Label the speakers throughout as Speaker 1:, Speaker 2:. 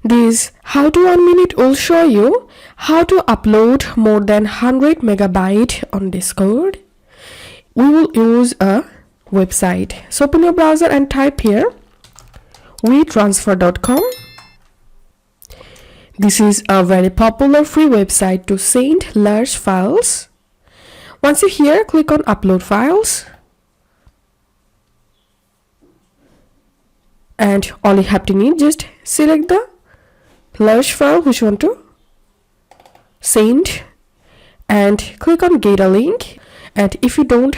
Speaker 1: This how to 1 minute will show you how to upload more than 100 megabyte on Discord. We will use a website. So open your browser and type here WeTransfer.com. This is a very popular free website to send large files. Once you're here, click on upload files. And all you have to need, just select the large file which you want to send and click on get a link. And if you don't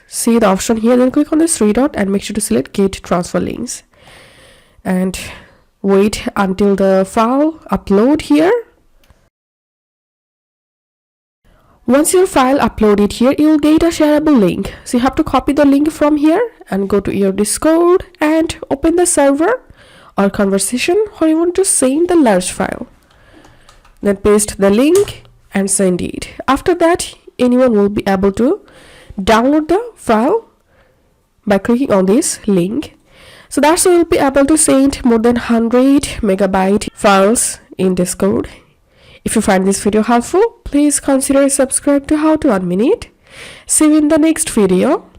Speaker 1: see the option here, then click on this three dot and make sure to select get transfer links and wait until the file upload here. Once your file uploaded here, you'll get a shareable link. So you have to copy the link from here and go to your Discord and open the server or conversation where you want to send the large file. Then paste the link and send it. After that, anyone will be able to download the file by clicking on this link. So that's how you'll be able to send more than 100 megabyte files in Discord. If you find this video helpful, please consider subscribe to How to 1 Minute. See you in the next video.